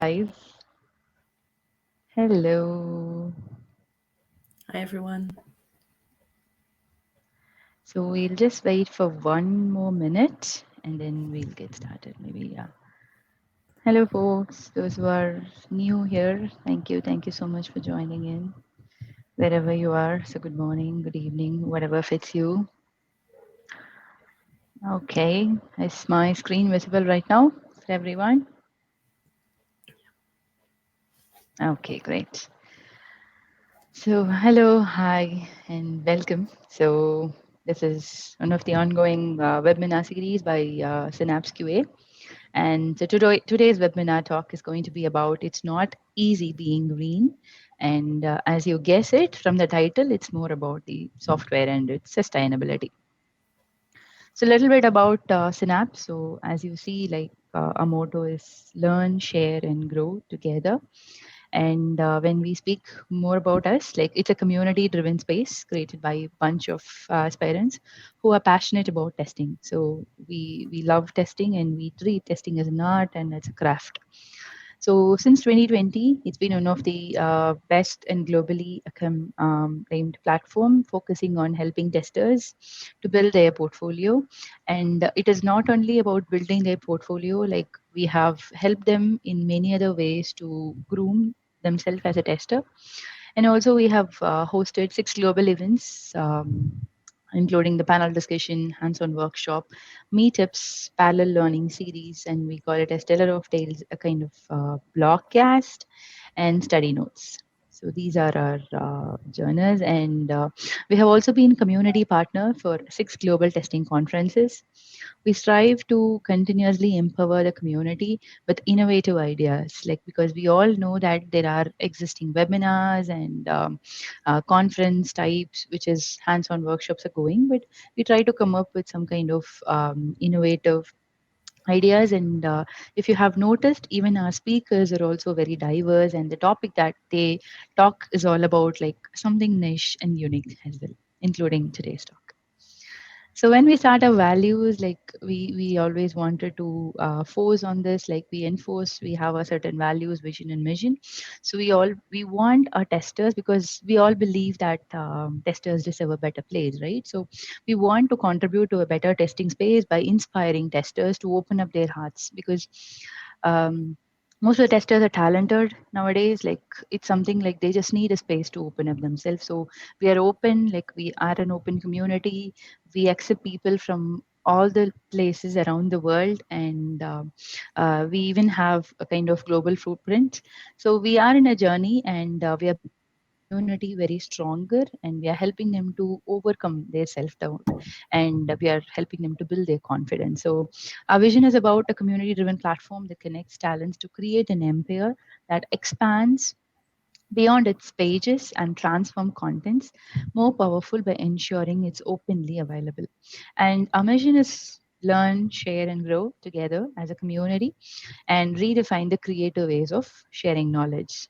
Live. Hello. Hi, everyone. So we'll just wait for one more minute and then we'll get started. Maybe, yeah. Hello, folks. Those who are new here, thank you. Thank you so much for joining in wherever you are. So, good morning, good evening, whatever fits you. Okay. Is my screen visible right now for everyone? Okay, great. So, hello, hi, and welcome. So, this is one of the ongoing webinar series by Synapse QA. And so today's webinar talk is going to be about it's not easy being green. And as you guess it from the title, it's more about the software and its sustainability. So a little bit about Synapse. So as you see, like our motto is learn, share, and grow together. And when we speak more about us, like it's a community driven space created by a bunch of aspirants who are passionate about testing. So we love testing and we treat testing as an art and as a craft. So since 2020, it's been one of the best and globally named platform focusing on helping testers to build their portfolio. And it is not only about building their portfolio, like we have helped them in many other ways to groom themselves as a tester. And also we have hosted 6 global events, including the panel discussion, hands-on workshop, meetups, parallel learning series, and we call it as Teller of Tales, a kind of blogcast and study notes. So these are our journals, and we have also been community partner for 6 global testing conferences. We strive to continuously empower the community with innovative ideas, like because we all know that there are existing webinars and conference types, which is hands-on workshops are going, but we try to come up with some kind of innovative ideas. And if you have noticed, even our speakers are also very diverse, and the topic that they talk is all about like something niche and unique as well, including today's talk. So when we start our values, like we always wanted to force on this, like we enforce, we have a certain values, vision, and mission. So we want our testers, because we all believe that testers deserve a better place, right? So we want to contribute to a better testing space by inspiring testers to open up their hearts, because um, most of the testers are talented nowadays. Like it's something like they just need a space to open up themselves. So we are open, like we are an open community. We accept people from all the places around the world, and we even have a kind of global footprint. So we are in a journey, and we are building the community very stronger, and we are helping them to overcome their self-doubt, and we are helping them to build their confidence. So our vision is about a community driven platform that connects talents to create an empire that expands beyond its pages and transform contents more powerful by ensuring it's openly available. And our mission is learn, share, and grow together as a community and redefine the creative ways of sharing knowledge.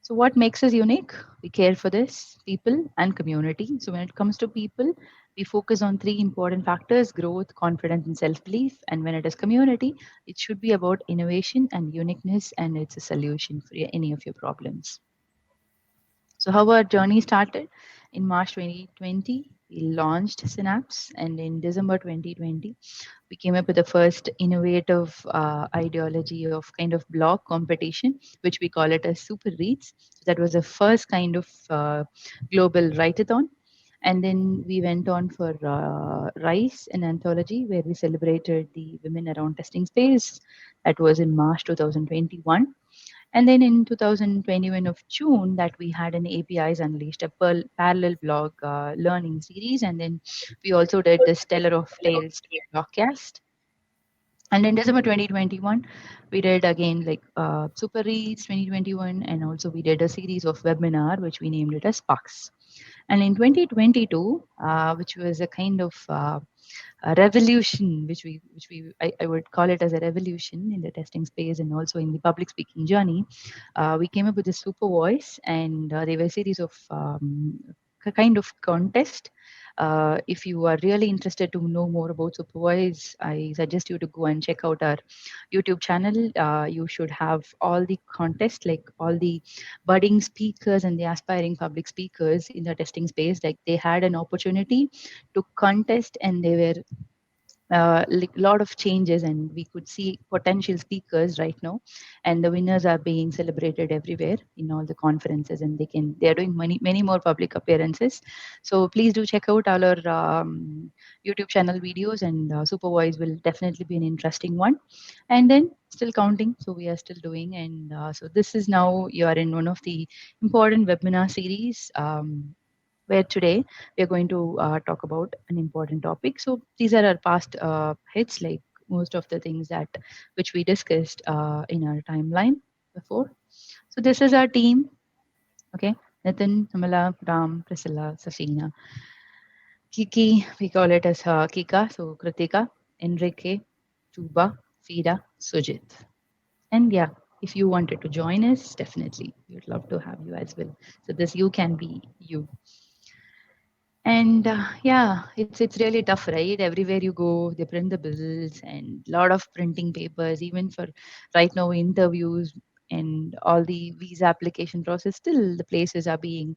So, what makes us unique? We care for this people and community. So, when it comes to people, we focus on 3 important factors: growth, confidence, and self belief. And when it is community, it should be about innovation and uniqueness, and it's a solution for any of your problems. So, how our journey started in March 2020, we launched Synapse, and in December 2020, we came up with the first innovative ideology of kind of blog competition, which we call it as Super Reads. So that was the first kind of global write-a-thon. And then we went on for Rise, an anthology where we celebrated the women around testing space. That was in March 2021. And then in 2021 of June, that we had an APIs Unleashed, a parallel blog learning series. And then we also did the Stellar of Tales blogcast. And in December 2021, we did again like Super Reads 2021, and also we did a series of webinar, which we named it as Sparks. And in 2022, which was a kind of a revolution, I would call it as a revolution in the testing space and also in the public speaking journey. We came up with a super voice, and they were a series of kind of contest. If you are really interested to know more about Supervoice, I suggest you to go and check out our YouTube channel. You should have all the contests, like all the budding speakers and the aspiring public speakers in the testing space. Like they had an opportunity to contest, and they were like lot of changes, and we could see potential speakers right now, and the winners are being celebrated everywhere in all the conferences, and they are doing many more public appearances. So please do check out all our YouTube channel videos, and Supervoice will definitely be an interesting one. And then still counting, so we are still doing. And so this is now you are in one of the important webinar series, where today we are going to talk about an important topic. So these are our past hits, like most of the things that which we discussed in our timeline before. So this is our team. Okay, Nitin, Samala, Ram, Priscilla, Sasina, Kiki. We call it as Kika. So Kritika, Enrique, Tuba, Fida, Sujit, and yeah. If you wanted to join us, definitely, we'd love to have you as well. So this you can be you. And yeah, it's really tough, right? Everywhere you go, they print the bills and lot of printing papers. Even for right now interviews and all the visa application process, still the places are being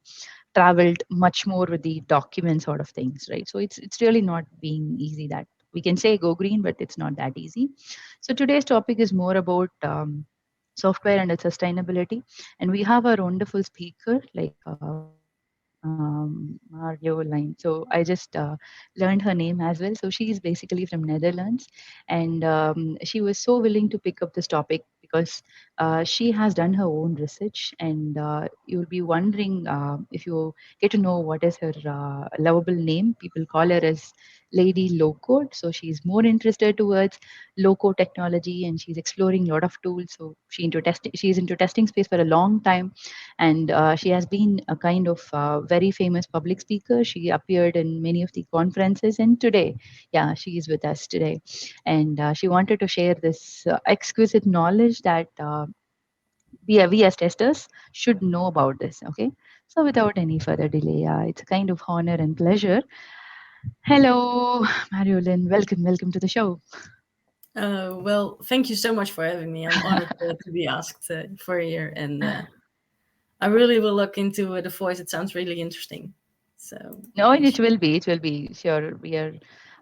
traveled much more with the document sort of things, right? So it's really not being easy. That we can say go green, but it's not that easy. So today's topic is more about software and its sustainability, and we have our wonderful speaker like Mario Line. So I just learned her name as well. So she is basically from Netherlands, and she was so willing to pick up this topic because she has done her own research. And you'll be wondering if you get to know what is her lovable name. People call her as Lady Low Code. So she's more interested towards low code technology, and she's exploring a lot of tools. So she's into testing space for a long time, and she has been a kind of very famous public speaker. She appeared in many of the conferences, and today, yeah, she is with us today, and she wanted to share this exquisite knowledge that we as testers should know about this. Okay, so without any further delay, it's a kind of honor and pleasure. Hello, Mariolyn. Welcome to the show. Well, thank you so much for having me. I'm honored to be asked for here, and I really will look into the voice. It sounds really interesting. So No, thanks. it will be. It will be. Sure. We are.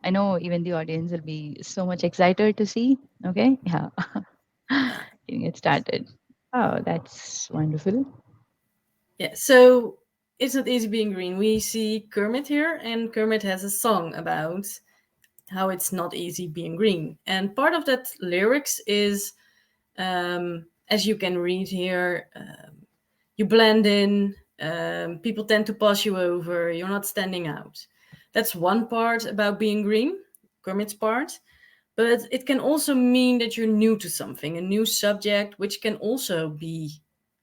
I know even the audience will be so much excited to see. Okay. Yeah. Yeah, Getting it started. Oh, that's wonderful. yeah. So it's not easy being green. We see Kermit here, and Kermit has a song about how it's not easy being green. And part of that lyrics is, as you can read here, you blend in, people tend to pass you over, you're not standing out. That's one part about being green, Kermit's part. But it can also mean that you're new to something, a new subject, which can also be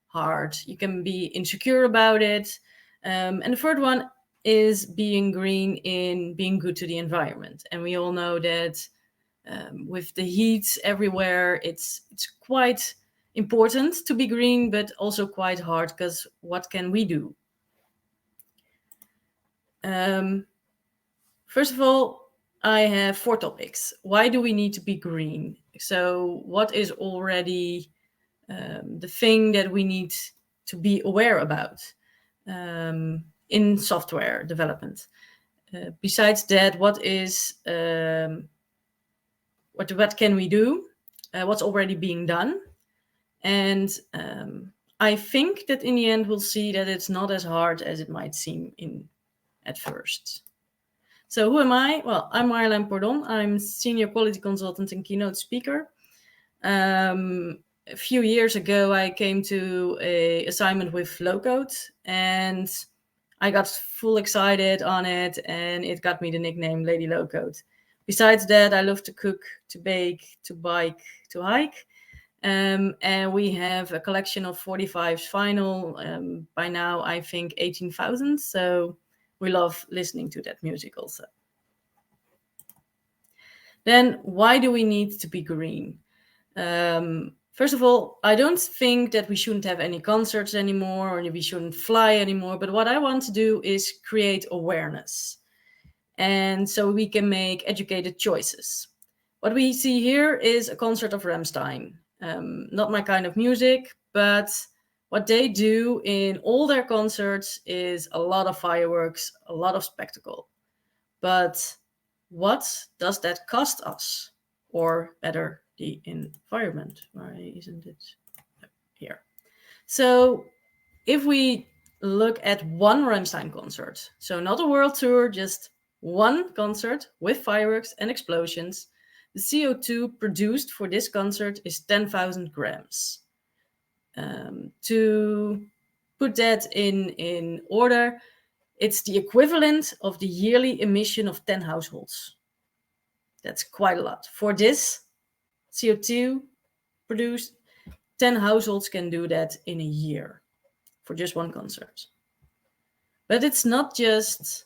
hard. You can be insecure about it. And the third one is being green in being good to the environment. And we all know that with the heat everywhere, it's quite important to be green, but also quite hard because what can we do? Um, First of all, I have four topics. Why do we need to be green? So, what is already the thing that we need to be aware about in software development? Besides that, what can we do? What's already being done? And I think that in the end, we'll see that it's not as hard as it might seem in at first. So who am I? Well, I'm Marjolein Pordon. I'm senior quality consultant and keynote speaker. A few years ago, I came to a assignment with low code, and I got full excited on it, and it got me the nickname Lady Low Code. Besides that, I love to cook, to bake, to bike, to hike. And we have a collection of 45 final. By now, I think 18,000. So we love listening to that music also. Then, why do we need to be green? First of all, I don't think that we shouldn't have any concerts anymore or we shouldn't fly anymore. But what I want to do is create awareness. and so we can make educated choices. What we see here is a concert of Rammstein. Not my kind of music, but what they do in all their concerts is a lot of fireworks, a lot of spectacle. But what does that cost us? Or better, the environment. Why isn't it here? So if we look at one Rammstein concert, so not a world tour, just one concert with fireworks and explosions, the CO2 produced for this concert is 10,000 grams. To put that in order, it's the equivalent of the yearly emission of 10 households. That's quite a lot. For this CO2 produced, 10 households can do that in a year for just one concert. But it's not just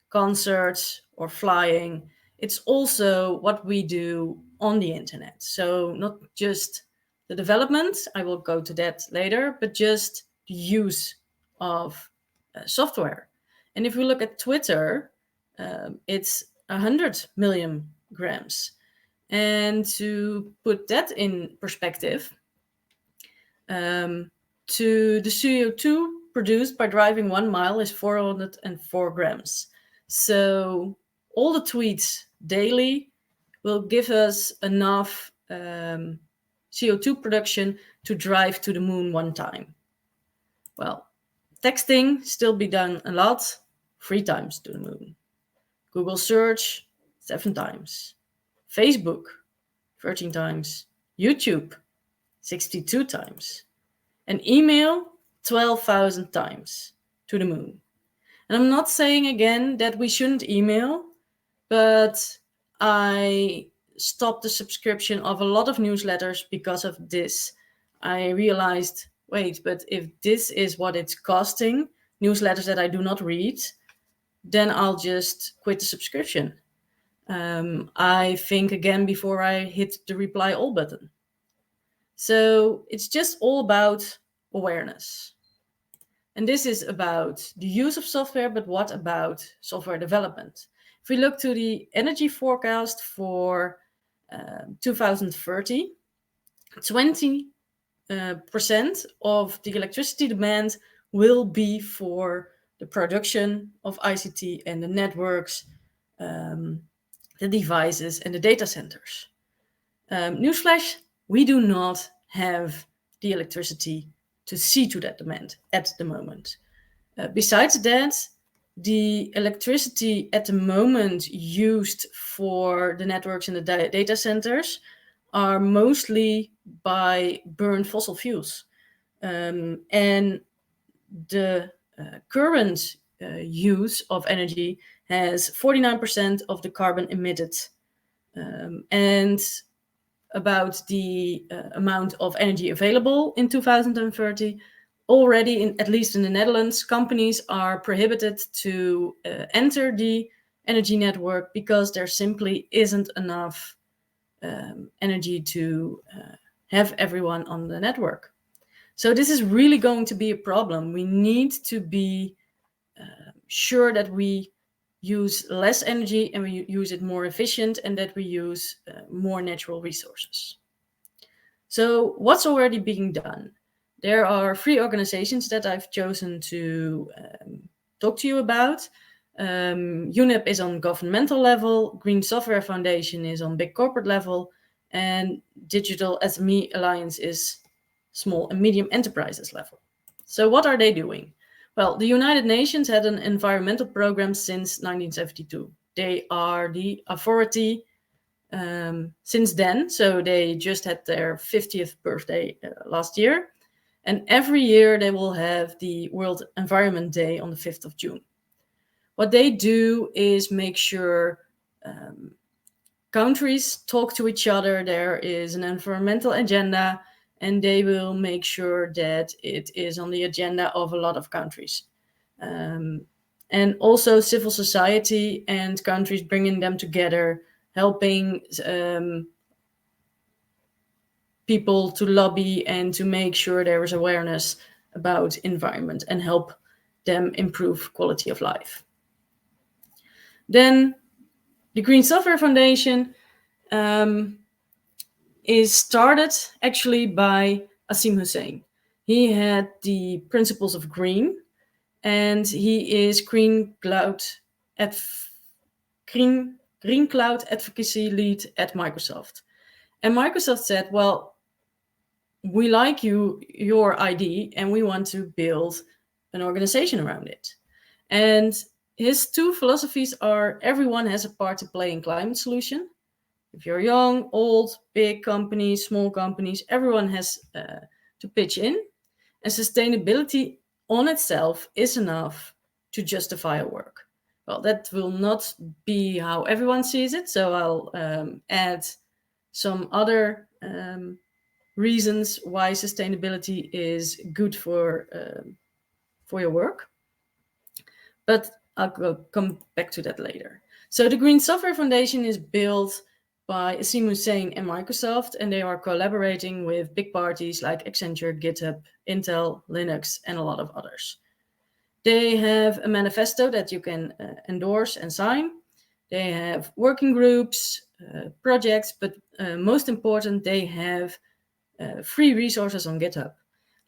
concerts or flying, it's also what we do on the internet. So not just the development, I will go to that later, but just the use of software. And if we look at Twitter, it's 100 million grams. And to put that in perspective, to the CO2 produced by driving 1 mile is 404 grams. So all the tweets daily will give us enough CO2 production to drive to the moon one time. Well, texting still be done a lot, 3 times to the moon. Google search, 7 times. Facebook, 13 times. YouTube, 62 times. And email, 12,000 times to the moon. And I'm not saying again that we shouldn't email, but I stopped the subscription of a lot of newsletters because of this. I realized, wait, but if this is what it's costing, newsletters that I do not read, then I'll just quit the subscription. I think again before I hit the reply all button. So it's just all about awareness. And this is about the use of software, but what about software development? If we look to the energy forecast for 2030, 20% of the electricity demand will be for the production of ICT and the networks, the devices and the data centers. Newsflash, we do not have the electricity to see to that demand at the moment. Besides that, the electricity at the moment used for the networks and the data centers are mostly by burned fossil fuels. And the current use of energy has 49% of the carbon emitted. And about the amount of energy available in 2030, already, at least in the Netherlands, companies are prohibited to enter the energy network because there simply isn't enough energy to have everyone on the network. So this is really going to be a problem. We need to be sure that we use less energy and we use it more efficient and that we use more natural resources. So what's already being done? There are 3 organizations that I've chosen to talk to you about. UNEP is on governmental level, Green Software Foundation is on big corporate level, and Digital SME Alliance is small and medium enterprises level. So what are they doing? Well, the United Nations had an environmental program since 1972. They are the authority since then. So they just had their 50th birthday last year. And every year they will have the World Environment Day on the 5th of June. What they do is make sure countries talk to each other. There is an environmental agenda, and they will make sure that it is on the agenda of a lot of countries. And also civil society and countries, bringing them together, helping people to lobby and to make sure there is awareness about environment and help them improve quality of life. Then The Green Software Foundation is started actually by Asim Hussain. He had the principles of green, and he is green cloud advocacy lead at Microsoft. And Microsoft said, well, we like your ID, and we want to build an organization around it. And his two philosophies are everyone has a part to play in climate solution. If you're young, old, big companies, small companies, everyone has to pitch in. And sustainability on itself is enough to justify a work. Well, that will not be how everyone sees it. So I'll add some other reasons why sustainability is good for your work. But I'll come back to that later. So the Green Software Foundation is built by Asim Hussain and Microsoft, and they are collaborating with big parties like Accenture, GitHub, Intel, Linux, and a lot of others. They have a manifesto that you can endorse and sign. They have working groups, projects, but most important, they have free resources on GitHub,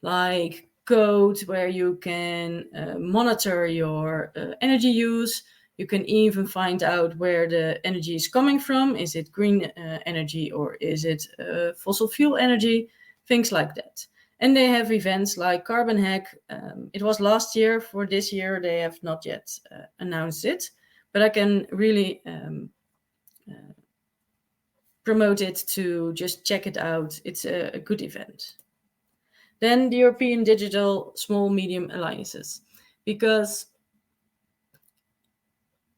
like code where you can monitor your energy use. You can even find out where the energy is coming from. Is it green energy or is it fossil fuel energy? Things like that. And they have events like Carbon Hack. It was last year. For this year, they have not yet announced it, but I can really promote it to just check it out. It's a good event. Then the European Digital Small Medium Alliances, because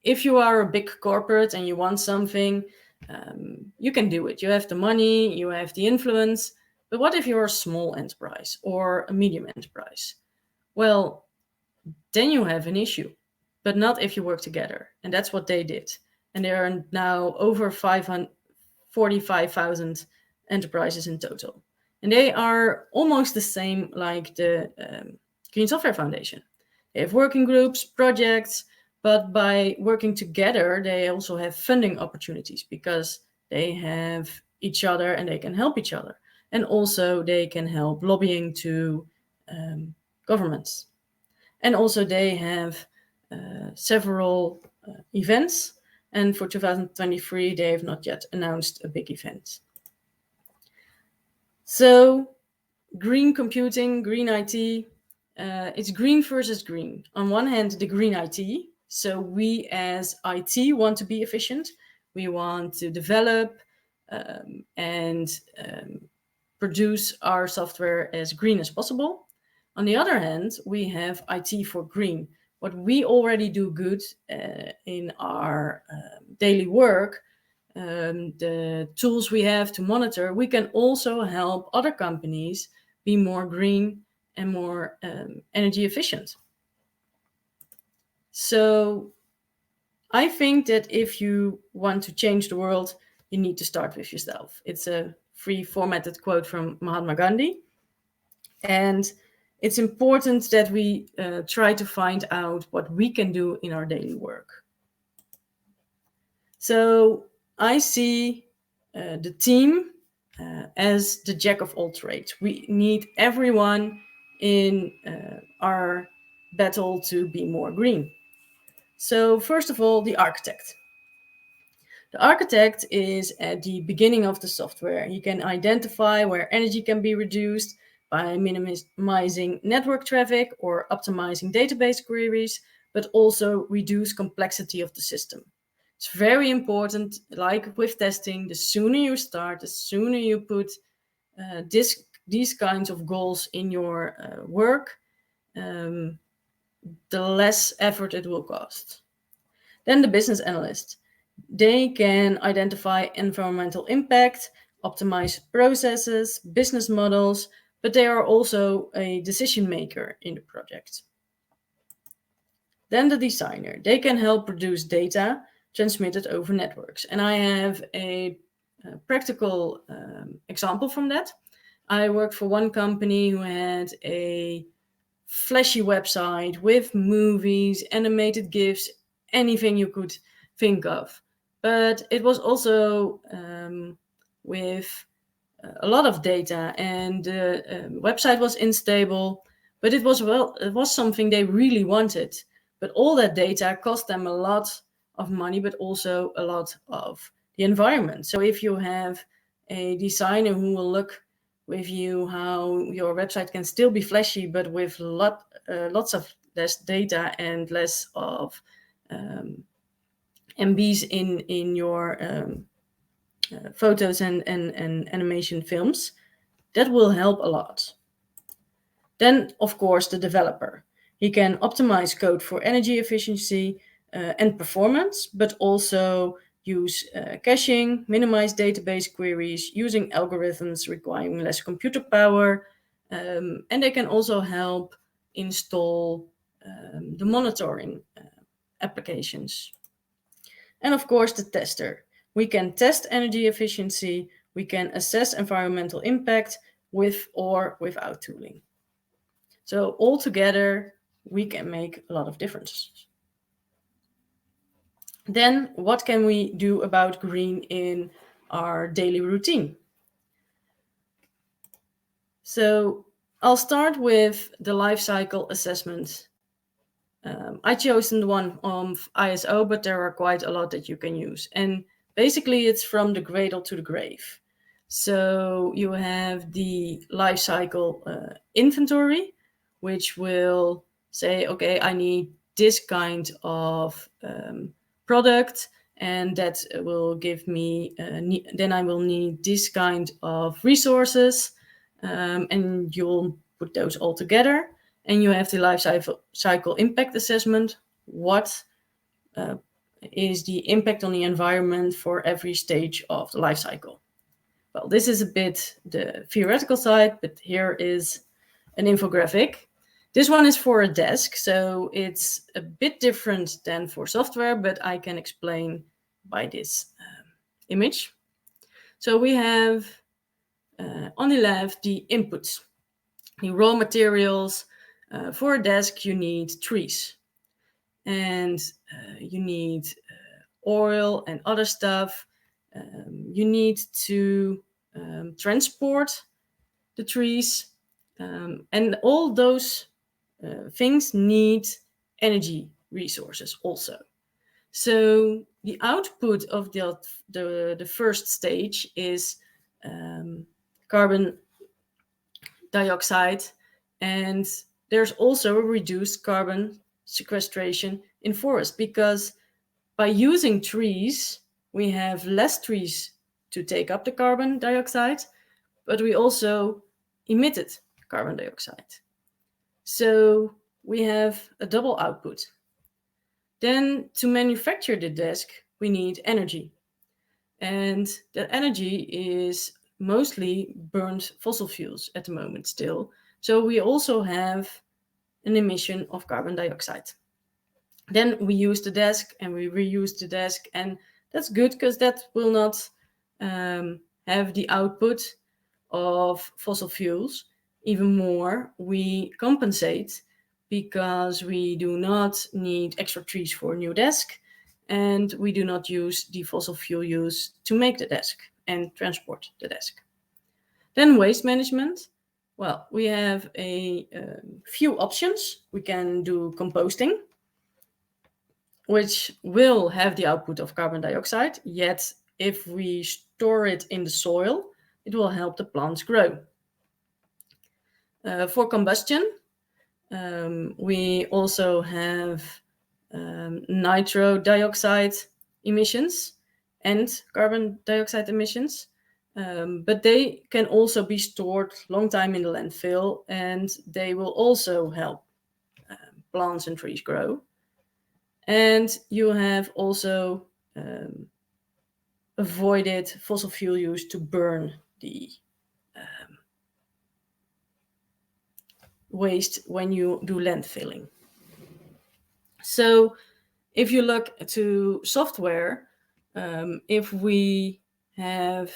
if you are a big corporate and you want something, you can do it. You have the money, you have the influence. But what if you're a small enterprise or a medium enterprise? Well, then you have an issue, but not if you work together. And that's what they did. And there are now over 45,000 enterprises in total. And they are almost the same like the Green Software Foundation. They have working groups, projects, but by working together, they also have funding opportunities because they have each other and they can help each other. And also they can help lobbying to governments. And also they have several events. And for 2023, they have not yet announced a big event. So green computing, green IT, it's green versus green. On one hand, the green IT. So we as IT want to be efficient. We want to develop and produce our software as green as possible. On the other hand, we have IT for green. What we already do good in our daily work, the tools we have to monitor, we can also help other companies be more green and more energy efficient. So I think that if you want to change the world, you need to start with yourself. It's a free formatted quote from Mahatma Gandhi. And it's important that we try to find out what we can do in our daily work. So I see the team as the jack of all trades. We need everyone in our battle to be more green. So first of all, the architect. The architect is at the beginning of the software. He can identify where energy can be reduced by minimizing network traffic or optimizing database queries, but also reduce complexity of the system. It's very important, like with testing, the sooner you start, the sooner you put these kinds of goals in your work, the less effort it will cost. Then the business analyst. They can identify environmental impact, optimize processes, business models, but they are also a decision maker in the project. Then the designer. They can help produce data transmitted over networks. And I have a practical example from that. I worked for one company who had a flashy website with movies, animated GIFs, anything you could think of. but it was also with a lot of data, and the website was unstable. But it was something they really wanted. But all that data cost them a lot of money, but also a lot of the environment. So if you have a designer who will look with you how your website can still be flashy, but with lots of less data and less of MBs in your photos and animation films, that will help a lot. Then, of course, the developer. He can optimize code for energy efficiency and performance, but also use caching, minimize database queries, using algorithms requiring less computer power, and they can also help install the monitoring applications. And of course, the tester. We can test energy efficiency, we can assess environmental impact with or without tooling. So altogether, we can make a lot of differences. Then what can we do about green in our daily routine? So I'll start with the life cycle assessment. I chosen the one of ISO, but there are quite a lot that you can use. And basically it's from the cradle to the grave. So you have the life cycle inventory, which will say, okay, I need this kind of product, and that will give me, then I will need this kind of resources, and you'll put those all together. And you have the life cycle impact assessment. What is the impact on the environment for every stage of the life cycle? Well, this is a bit the theoretical side, but here is an infographic. This one is for a desk, so it's a bit different than for software, but I can explain by this image. So we have on the left the inputs, the raw materials. For a desk, you need trees, and you need oil and other stuff. You need to transport the trees, and all those things need energy resources also. So the output of the first stage is carbon dioxide, and there's also a reduced carbon sequestration in forest, because by using trees, we have less trees to take up the carbon dioxide, but we also emitted carbon dioxide. So we have a double output. Then to manufacture the desk, we need energy. And that energy is mostly burned fossil fuels at the moment still. So we also have an emission of carbon dioxide. Then we use the desk and we reuse the desk, and that's good because that will not have the output of fossil fuels. Even more, we compensate because we do not need extra trees for a new desk, and we do not use the fossil fuel use to make the desk and transport the desk. Then waste management. Well, we have a few options. We can do composting, which will have the output of carbon dioxide, yet if we store it in the soil, it will help the plants grow. For combustion, we also have nitro dioxide emissions and carbon dioxide emissions, but they can also be stored long time in the landfill, and they will also help plants and trees grow. And you have also avoided fossil fuel use to burn the waste when you do landfilling. So if you look to software, if we have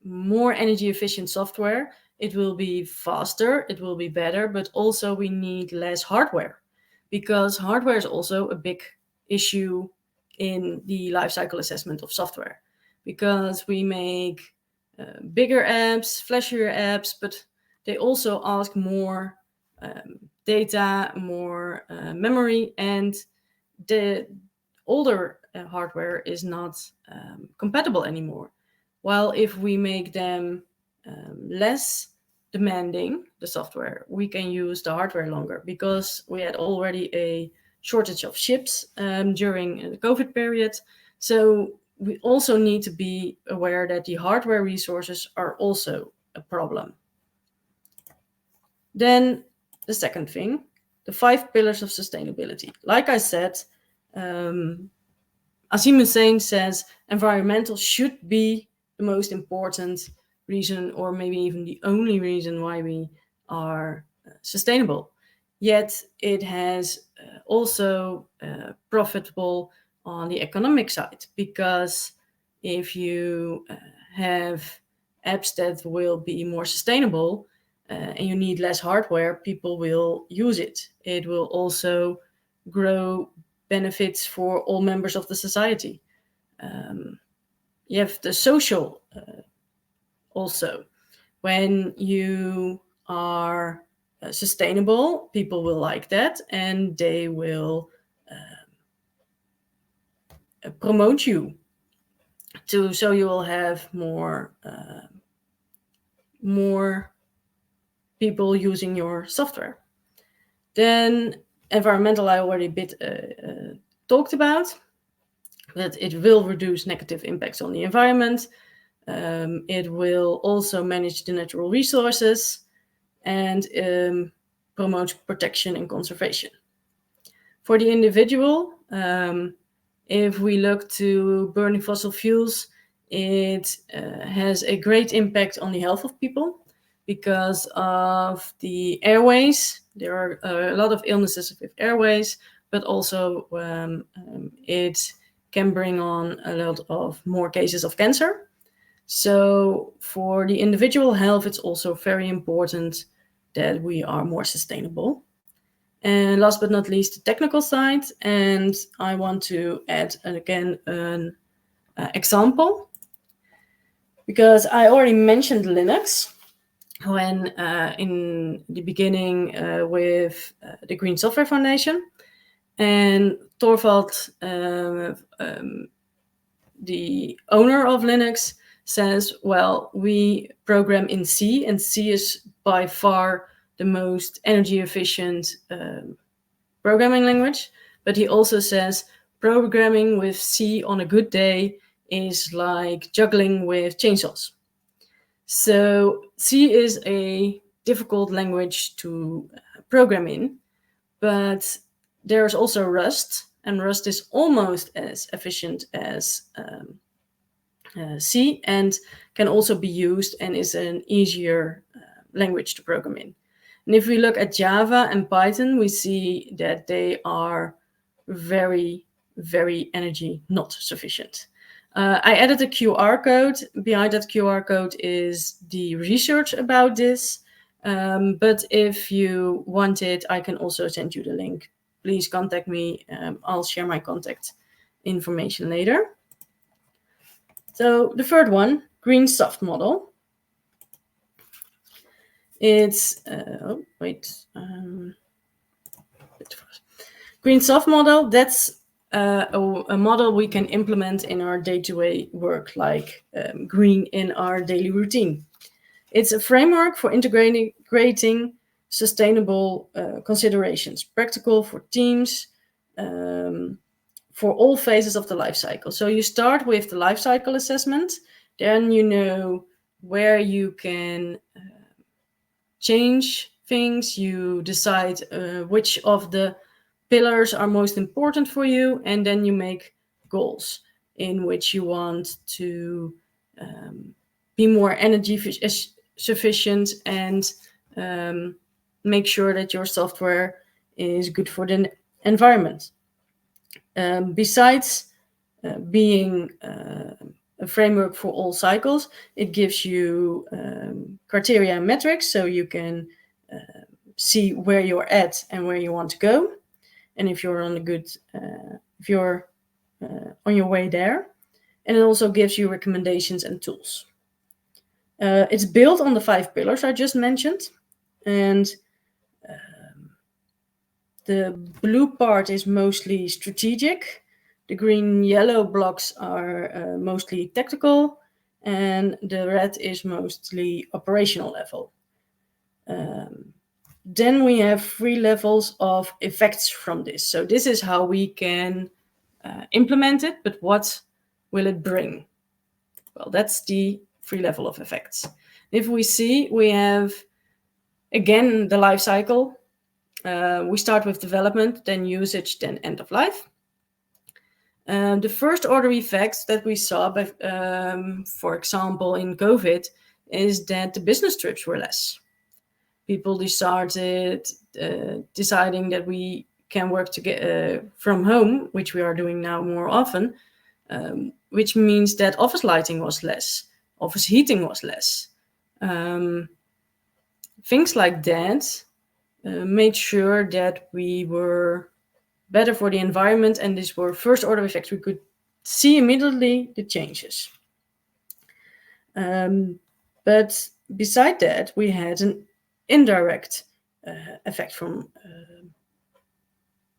more energy efficient software, it will be faster, it will be better, but also we need less hardware, because hardware is also a big issue in the lifecycle assessment of software, because we make bigger apps, flashier apps, but they also ask more data, more memory, and the older hardware is not compatible anymore. While if we make them less demanding, the software, we can use the hardware longer, because we had already a shortage of chips during the COVID period. So we also need to be aware that the hardware resources are also a problem. Then the second thing, the 5 pillars of sustainability. Like I said, Asim Hussain says environmental should be the most important reason, or maybe even the only reason why we are sustainable. Yet it has also profitable on the economic side, because if you have apps that will be more sustainable and you need less hardware, people will use it. It will also grow benefits for all members of the society. You have the social also. When you are sustainable, people will like that, and they will promote you to, so you will have more people using your software. Then environmental, I already talked about, that it will reduce negative impacts on the environment. It will also manage the natural resources and promote protection and conservation. For the individual, if we look to burning fossil fuels, it has a great impact on the health of people because of the airways. There are a lot of illnesses with airways, but also it can bring on a lot of more cases of cancer. So for the individual health, it's also very important that we are more sustainable. And last but not least, the technical side. And I want to add again an example, because I already mentioned Linux when in the beginning with the Green Software Foundation. And Torvald, the owner of Linux, says, well, we program in C, and C is by far the most energy efficient programming language. But he also says programming with C on a good day is like juggling with chainsaws. So C is a difficult language to program in, but there's also Rust, and Rust is almost as efficient as C, and can also be used and is an easier language to program in. And if we look at Java and Python, we see that they are very, very energy not sufficient. I added a QR code. Behind that QR code is the research about this. But if you want it, I can also send you the link. Please contact me. I'll share my contact information later. So the third one, Green Soft Model. It's, Green Soft Model, that's a model we can implement in our day-to-day work, like green in our daily routine. It's a framework for integrating sustainable considerations, practical for teams, for all phases of the life cycle. So you start with the life cycle assessment, then you know where you can change things, you decide which of the pillars are most important for you, and then you make goals in which you want to be more energy sufficient and make sure that your software is good for the environment. Besides being a framework for all cycles, it gives you criteria and metrics, so you can see where you're at and where you want to go. And if you're on a good, if you're on your way there. And it also gives you recommendations and tools. It's built on the 5 pillars I just mentioned. And the blue part is mostly strategic. The green-yellow blocks are mostly tactical. And the red is mostly operational level. Then we have 3 levels of effects from this. So this is how we can implement it, but what will it bring? Well, that's the 3 level of effects. If we see, we have, again, the life cycle. We start with development, then usage, then end of life. The first order effects that we saw, for example, in COVID, is that the business trips were less. People deciding that we can work from home, which we are doing now more often, which means that office lighting was less, office heating was less. Things like that made sure that we were better for the environment, and these were first order effects. We could see immediately the changes. But beside that, we had an indirect effect from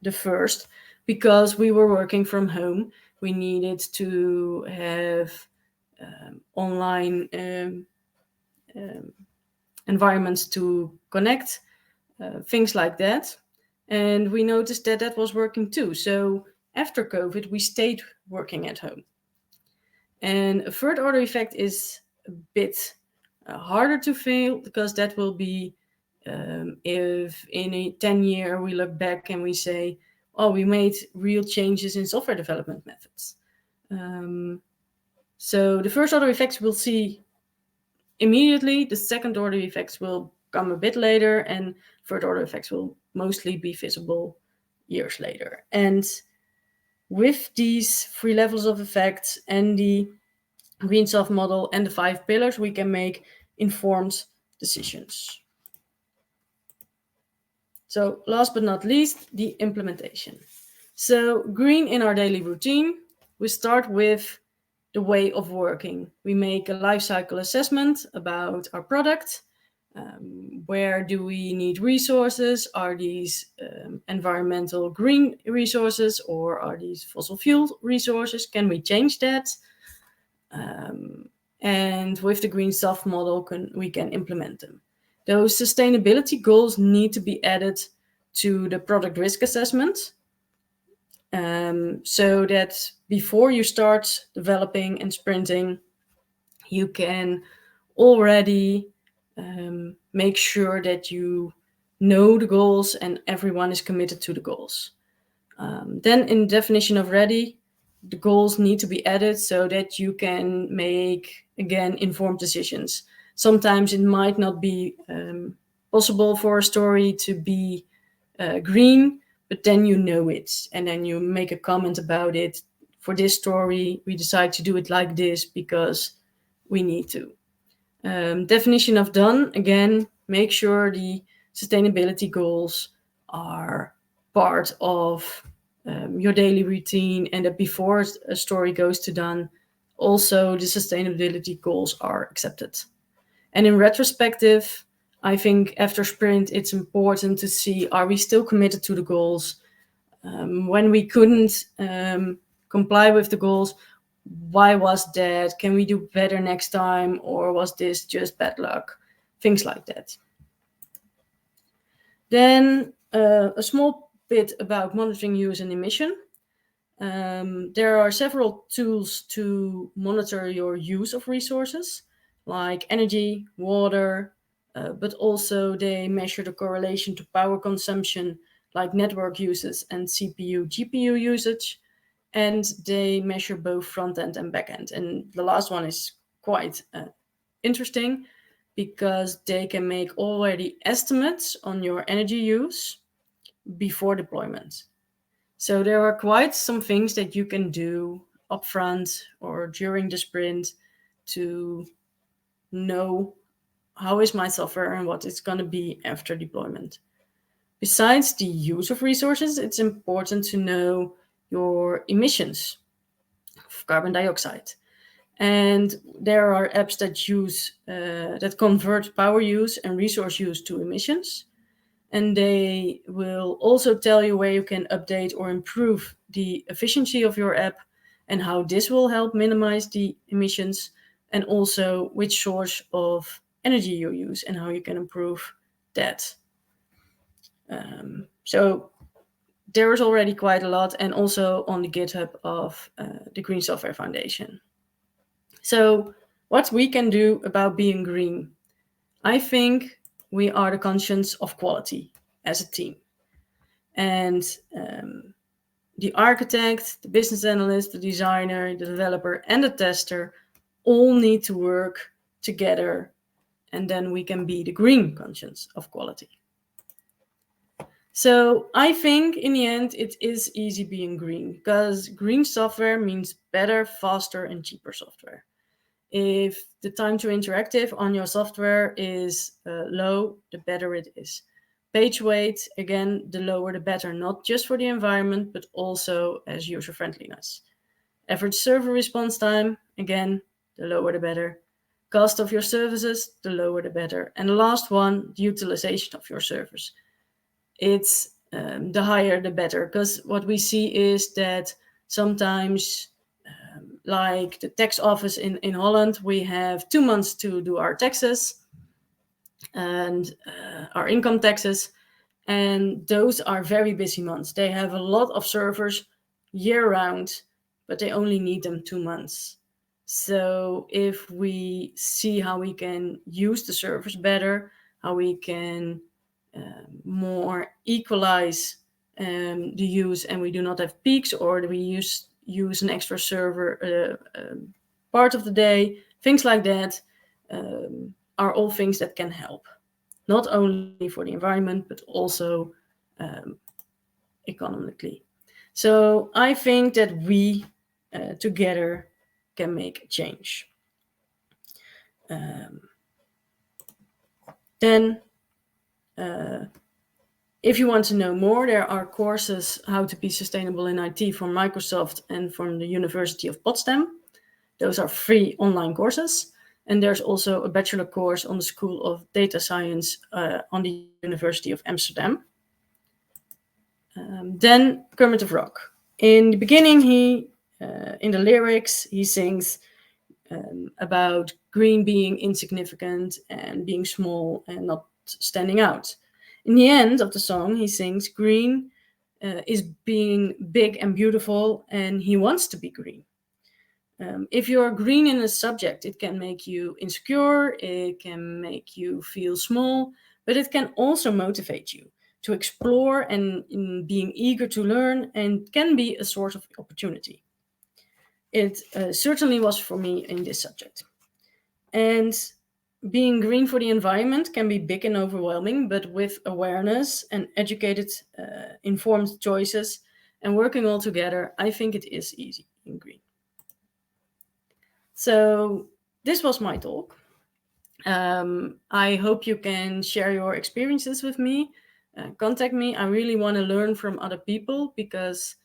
the first, because we were working from home. We needed to have online environments to connect, things like that. And we noticed that that was working too. So after COVID, we stayed working at home. And a third order effect is a bit harder to feel, because that will be if in a 10-year we look back and we say, oh, we made real changes in software development methods. So the first order effects we'll see immediately. The second order effects will come a bit later, and third order effects will mostly be visible years later. And with these 3 levels of effects and the Greensoft model and the 5 pillars, we can make informed decisions. So last but not least, the implementation. So green in our daily routine, we start with the way of working. We make a life cycle assessment about our product. Where do we need resources? Are these environmental green resources, or are these fossil fuel resources? Can we change that? And with the Greensoft model, we can implement them. Those sustainability goals need to be added to the product risk assessment, so that before you start developing and sprinting, you can already make sure that you know the goals and everyone is committed to the goals. Then in definition of ready, the goals need to be added so that you can make, again, informed decisions. Sometimes it might not be possible for a story to be green, but then you know it, and then you make a comment about it. For this story, we decide to do it like this because we need to. Definition of done, again, make sure the sustainability goals are part of your daily routine, and that before a story goes to done, also the sustainability goals are accepted. And in retrospective, I think after sprint, it's important to see, are we still committed to the goals? When we couldn't comply with the goals, why was that? Can we do better next time? Or was this just bad luck? Things like that. Then a small bit about monitoring use and emission. There are several tools to monitor your use of resources, like energy, water, but also they measure the correlation to power consumption, like network uses and CPU, GPU usage, and they measure both front end and back end. And the last one is quite interesting, because they can make already estimates on your energy use before deployment. So there are quite some things that you can do upfront or during the sprint to know how is my software and what it's going to be after deployment. Besides the use of resources, it's important to know your emissions. carbon dioxide. And there are apps that use that convert power use and resource use to emissions. And they will also tell you where you can update or improve the efficiency of your app and how this will help minimize the emissions, and also which source of energy you use and how you can improve that. So there is already quite a lot, and also on the GitHub of the Green Software Foundation. So what we can do about being green? I think we are the conscience of quality as a team. And the architect, the business analyst, the designer, the developer, and the tester all need to work together, and then we can be the green conscience of quality. So I think in the end it is easy being green, because green software means better, faster, and cheaper software. If the time to interactive on your software is low, the better it is. Page weight, again, the lower the better, not just for the environment, but also as user friendliness. Average server response time, again, the lower the better. Cost of your services, the lower the better. And the last one, the utilization of your servers. It's the higher the better, because what we see is that sometimes like the tax office in Holland, we have 2 months to do our taxes and our income taxes. And those are very busy months. They have a lot of servers year round, but they only need them 2 months. So if we see how we can use the servers better, how we can more equalize the use, and we do not have peaks, or we use an extra server part of the day, things like that are all things that can help, not only for the environment, but also economically. So I think that we together can make a change. Then if you want to know more, there are courses how to be sustainable in IT from Microsoft and from the University of Potsdam. Those are free online courses. And there's also a bachelor course on the School of Data Science on the University of Amsterdam. Then Kermit the Frog. In the beginning, in the lyrics, he sings about green being insignificant and being small and not standing out. In the end of the song, he sings green is being big and beautiful, and he wants to be green. If you're green in a subject, it can make you insecure, it can make you feel small, but it can also motivate you to explore and in being eager to learn, and can be a source of opportunity. It certainly was for me in this subject. And being green for the environment can be big and overwhelming, but with awareness and educated, informed choices and working all together, I think it is easy being green. So this was my talk. I hope you can share your experiences with me. Contact me. I really want to learn from other people, because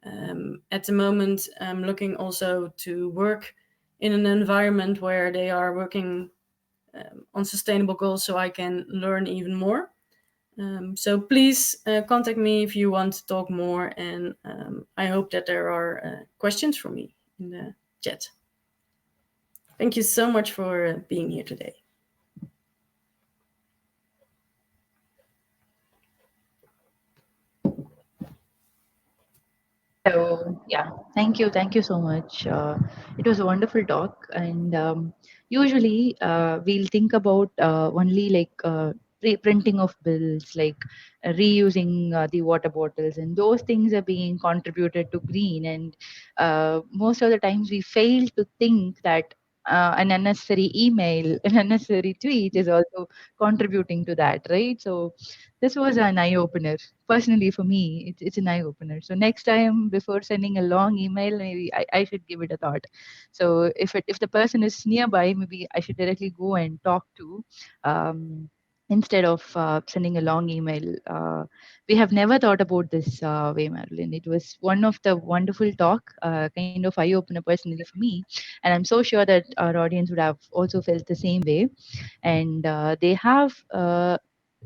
at the moment I'm looking also to work in an environment where they are working on sustainable goals, so I can learn even more. So please contact me if you want to talk more, and I hope that there are questions for me in the chat. Thank you so much for being here today. So yeah, thank you so much. It was a wonderful talk, and usually we'll think about only like printing of bills, like reusing the water bottles, and those things are being contributed to green. And most of the times we fail to think that an unnecessary email, an unnecessary tweet is also contributing to that, right? So this was an eye opener. Personally, for me, it's an eye opener. So next time, before sending a long email, maybe I should give it a thought. So if the person is nearby, maybe I should directly go and talk to. Um, instead of sending a long email. We have never thought about this way, Marilyn. It was one of the wonderful talk, kind of eye opener personally for me, and I'm so sure that our audience would have also felt the same way. And they have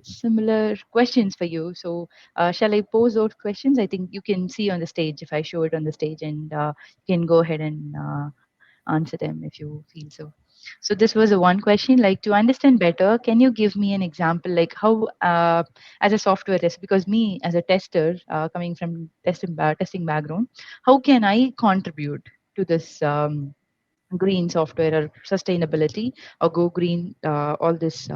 similar questions for you. So, shall I pose those questions? I think you can see on the stage if I show it on the stage, and you can go ahead and answer them if you feel so. So this was a one question. Like, to understand better, can you give me an example, like how, as a software tester, because me as a tester, coming from testing background, how can I contribute to this green software or sustainability or go green? All this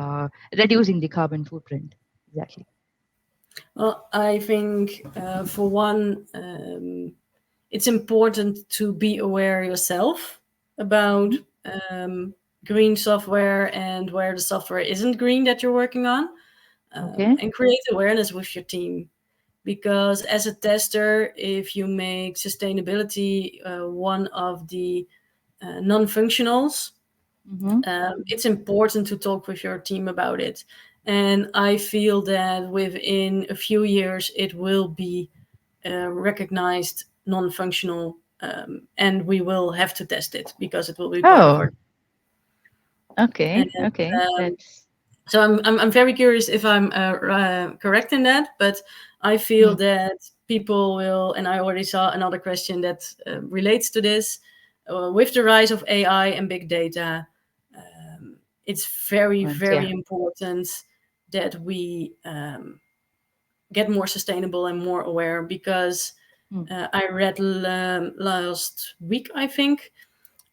reducing the carbon footprint. Exactly. Well, I think for one, it's important to be aware yourself about Mhm. um, green software and where the software isn't green that you're working on, Okay. and create awareness with your team. Because as a tester, if you make sustainability one of the non-functionals, Mm-hmm. it's important to talk with your team about it. And I feel that within a few years, it will be recognized non-functional, and we will have to test it because it will be part of Oh, our. And okay. Okay. That's. so I'm very curious if I'm correct in that, but I feel Mm. that people will, and I already saw another question that relates to this. With the rise of AI and big data, it's very, Right. Yeah. very important that we get more sustainable and more aware because Mm. I read last week, I think,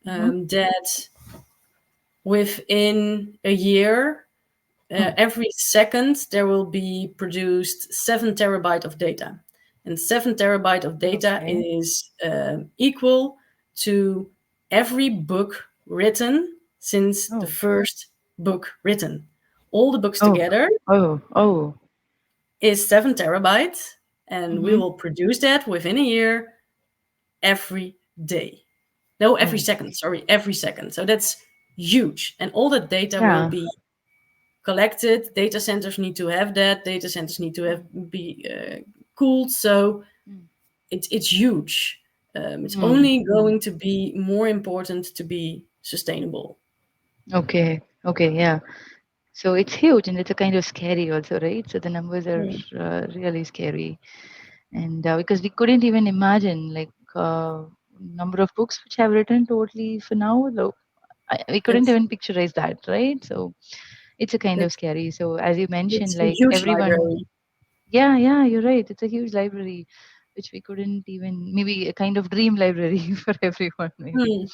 Mm-hmm. that within a year, Mm. every second there will be produced 7 terabyte of data. And 7 terabyte of data Okay. is equal to every book written since the Oh. first book written. All the books Oh. together Oh. Oh. is 7 terabytes, and we Mm-hmm. will produce that within a year every day. No, every Oh. second, sorry, every second. So that's huge. And all the data will Yeah. be collected. Data centers need to have that. Data centers need to have Mm. be cooled. So Mm. it's huge. It's Mm. only Mm. going to be more important to be sustainable. Okay. Okay. Yeah. So it's huge and it's a kind of scary also, right? So the numbers are Mm. really scary, and because we couldn't even imagine like number of books which have written totally for now. We couldn't It's even picturize that, right? So it's a kind of it's scary. So as you mentioned, it's a like huge everyone. library. Yeah, yeah, you're right. It's a huge library, which we couldn't even, maybe a kind of dream library for everyone, maybe. Hmm.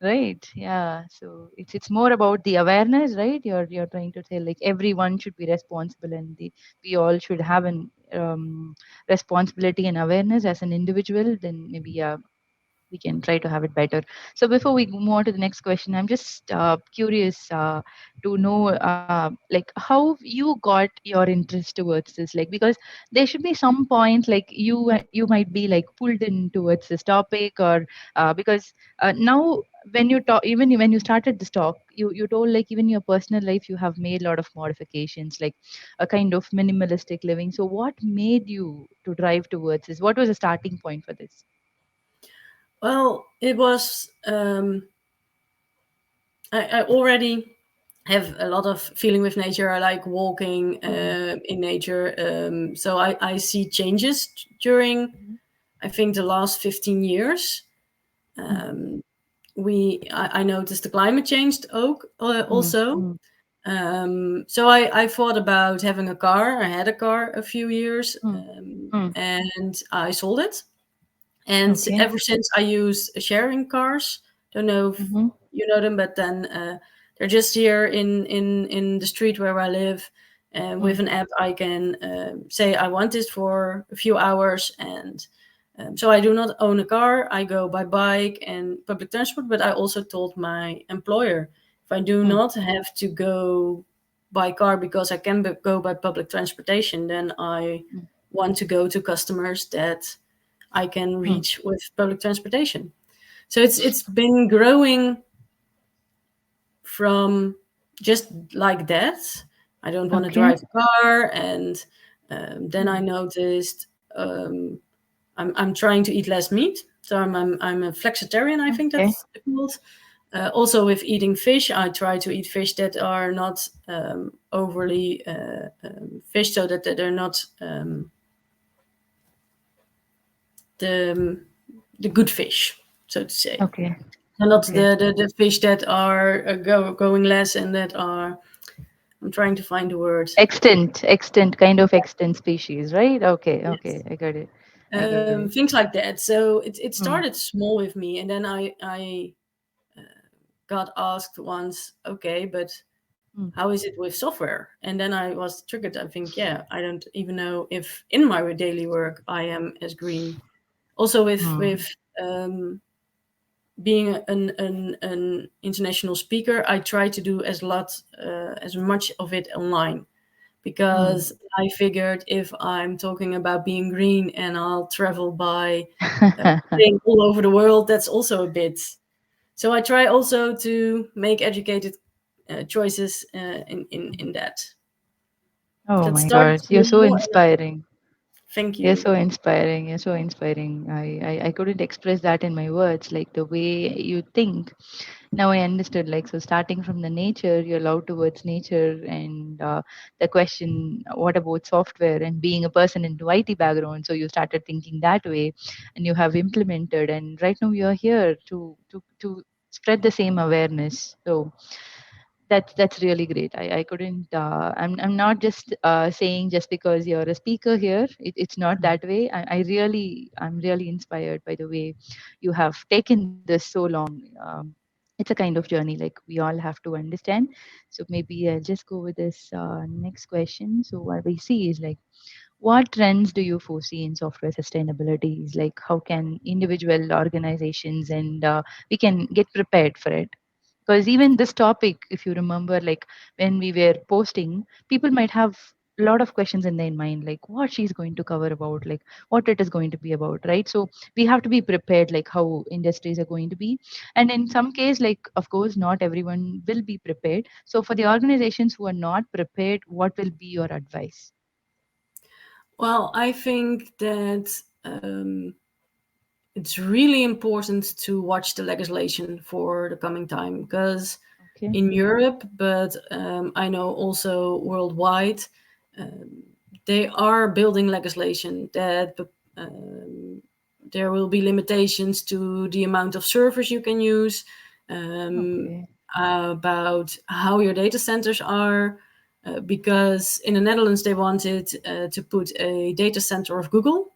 Right. Yeah. So it's more about the awareness, right? You're trying to tell like everyone should be responsible, and we all should have an responsibility and awareness as an individual. Then maybe, yeah, we can try to have it better. So before we move on to the next question, I'm just curious to know like how you got your interest towards this, like because there should be some point like you might be like pulled in towards this topic, or because now when you talk, even when you started this talk, you told like even your personal life you have made a lot of modifications, like a kind of minimalistic living. So what made you to drive towards this? What was the starting point for this? Well, it was. I already have a lot of feeling with nature. I like walking Mm. in nature. So I see changes during, Mhm. I think, the last 15 years. Mm. Um, I noticed the climate changed Mm. also. Mm. So I thought about having a car. I had a car a few years, Mm. Mm. and I sold it. And Okay. ever since I use sharing cars. Don't know if Mhm. you know them, but then they're just here in the street where I live. And with Mm. an app, I can say I want this for a few hours, and so I do not own a car. I go by bike and public transport, but I also told my employer if I do Mm. not have to go by car because I can go by public transportation, then I Mm. want to go to customers that I can Mm. reach with public transportation. So it's been growing from just like that. I don't want to Okay. drive a car. And then I Hmm. noticed um, I'm trying to eat less meat. So I'm a flexitarian, I think Okay. that's called. Also, with eating fish, I try to eat fish that are not overly fish, so that they're not the the good fish, so to say, Okay. and not Okay. the fish that are going less and that are. I'm trying to find the word. Extinct, kind of extinct species, right? Okay. Okay. I got it. I got it. Things like that. So it Hmm. started small with me, and then I got asked once, okay, but Hmm. how is it with software? And then I was triggered. I think, yeah, I don't even know if in my daily work I am as green. Also Hmm. with being an international speaker, I try to do as much of it online, Hmm. because I figured if I'm talking about being green and I'll travel by plane all over the world, that's also a bit. So I try also to make educated choices in that. Oh That my started God, you're so small. And inspiring. thank You're you. so inspiring. You're so inspiring. I couldn't express that in my words, like the way you think. Now I understood. Like, so starting from the nature, your love towards nature, and the question, what about software and being a person into IT background? So you started thinking that way, and you have implemented, and right now you're here to spread the same awareness. So that's really great. I couldn't I'm not just saying just because you're a speaker here. It's not that way. I'm really inspired by the way you have taken this so long. It's a kind of journey like we all have to understand. So maybe I'll just go with this next question. So what we see is like, what trends do you foresee in software sustainability? Is like, how can individual organizations and we can get prepared for it? Because even this topic, if you remember, like when we were posting, people might have a lot of questions in their mind, like what she's going to cover about, like what it is going to be about, right? So we have to be prepared, like how industries are going to be. And in some case, like of course not everyone will be prepared. So for the organizations who are not prepared, what will be your advice? Well, I think that it's really important to watch the legislation for the coming time, because Okay. in Europe, but I know also worldwide, um, they are building legislation that um, there will be limitations to the amount of servers you can use, um, Okay. about how your data centers are. Because in the Netherlands, they wanted to put a data center of Google,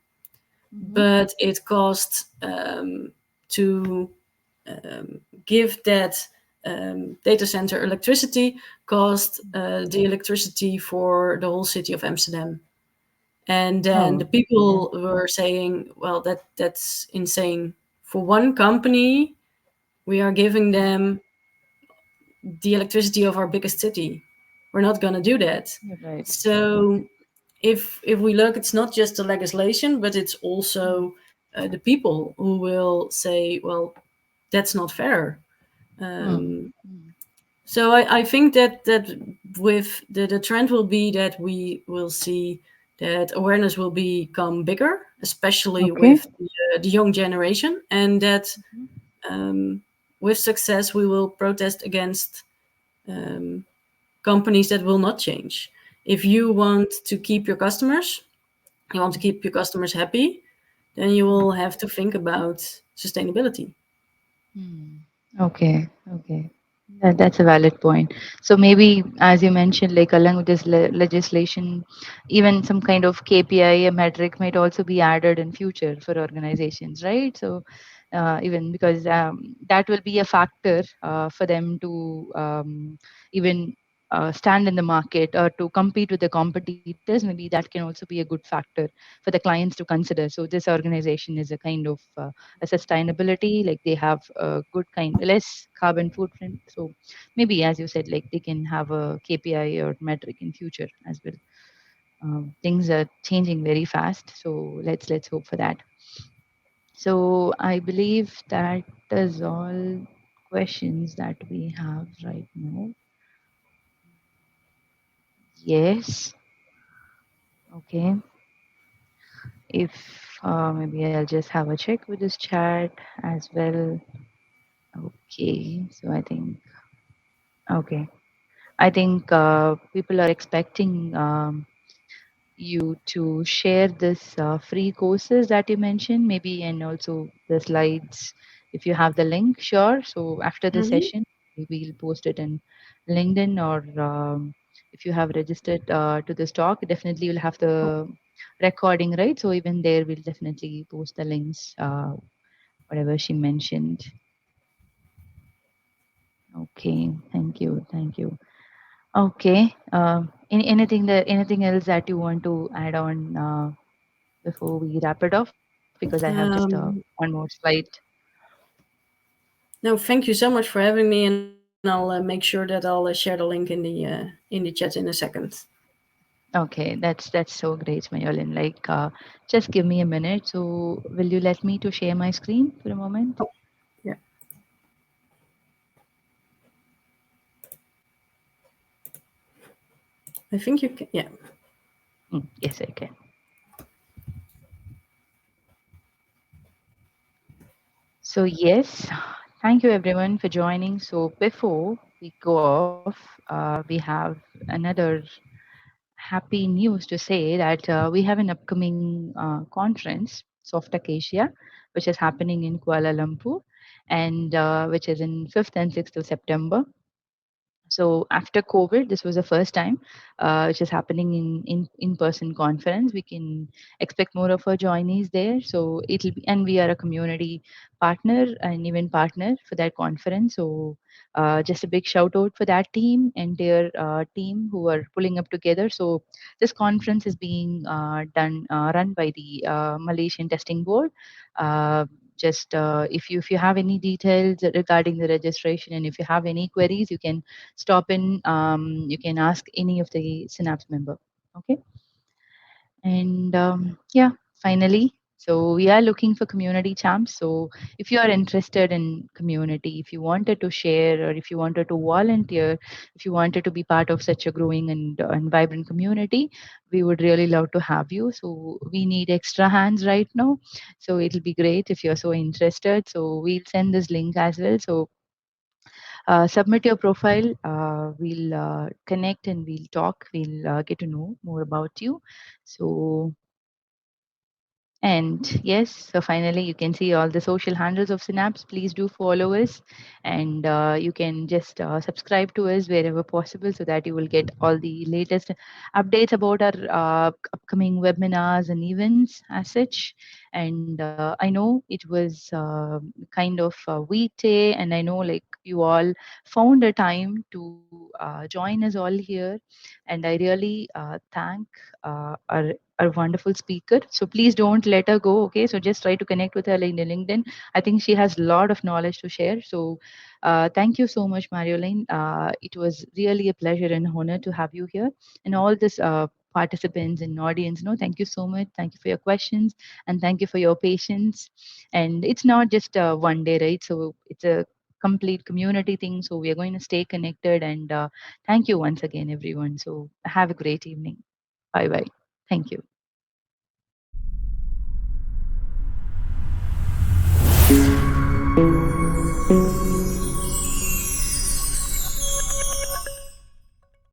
Mm-hmm. but it cost to give that data center electricity cost the electricity for the whole city of Amsterdam. And then the Oh, okay. people were saying, well, that's insane. For one company, we are giving them the electricity of our biggest city. We're not going to do that. You're right. So if we look, it's not just the legislation, but it's also the people who will say, well, that's not fair. Mm. Um, Mm. so I think that with the trend will be that we will see that awareness will become bigger, especially Okay. with the young generation, and that Mhm. um, with success we will protest against um, companies that will not change. If you want to keep your customers, you want to keep your customers happy, then you will Mm. have to think about sustainability. Mm. Okay. Okay. That's a valid point. So maybe, as you mentioned, like along with this legislation, even some kind of KPI, a metric might also be added in future for organizations, right? So even because that will be a factor for them to even stand in the market or to compete with the competitors. Maybe that can also be a good factor for the clients to consider. So this organization is a kind of a sustainability, like they have a good kind less carbon footprint. So maybe as you said, like they can have a KPI or metric in future as well. Things are changing very fast, so let's hope for that. So I believe that is all questions that we have right now. Yes. Okay. If maybe I'll just have a check with this chat as well. Okay. So I think, okay. I think people are expecting you to share this free courses that you mentioned, maybe, and also the slides. If you have the link, sure. So after the Mhm. session, maybe we'll post it in LinkedIn, or if you have registered to this talk, definitely you'll have the recording, right? So even there, we'll definitely post the links, whatever she mentioned. Okay, thank you, thank you. Okay, anything else that you want to add on before we wrap it off? Because I have just Um, one more slide. no, thank you so much for having me, and I'll make sure that I'll share the link in the chat in a second. Okay, that's so great, Mayolin. Like, just give me a minute. So, will you let me to share my screen for a moment? Oh, yeah, I think you can. Yeah. Yes, I can. So, yes, thank you everyone for joining. So, before we go off, we have another happy news to say that we have an upcoming conference, Softech Asia, which is happening in Kuala Lumpur, and which is in 5th and 6th of September. So after COVID, this was the first time which is happening in person conference. We can expect more of our joinees there. So it'll be, and we are a community partner and event partner for that conference. So just a big shout out for that team and their team who are pulling up together. So this conference is being run by the Malaysian Testing Board. Uh, just if you have any details regarding the registration, and if you have any queries, you can stop in. You can ask any of the Synapse member. Okay. And yeah, finally, so we are looking for community champs. So if you are interested in community, if you wanted to share, or if you wanted to volunteer, if you wanted to be part of such a growing and vibrant community, we would really love to have you. So we need extra hands right now. So it'll be great if you're so interested. So we'll send this link as well. So submit your profile. We'll connect and we'll talk. We'll get to know more about you. So, and yes, so finally, you can see all the social handles of Synapse. Please do follow us, and you can just subscribe to us wherever possible so that you will get all the latest updates about our upcoming webinars and events as such. And I know it was kind of a weekday, and I know like you all found a time to join us all here, and I really thank our wonderful speaker. So please don't let her go. Okay, so just try to connect with her in LinkedIn. I think she has a lot of knowledge to share. So thank you so much, Marioline. It was really a pleasure and honor to have you here, and all this participants and audience. No, thank you so much. Thank you for your questions, and thank you for your patience. And it's not just one day, right? So it's a complete community thing. So we are going to stay connected. And thank you once again, everyone. So have a great evening. Bye bye. Thank you.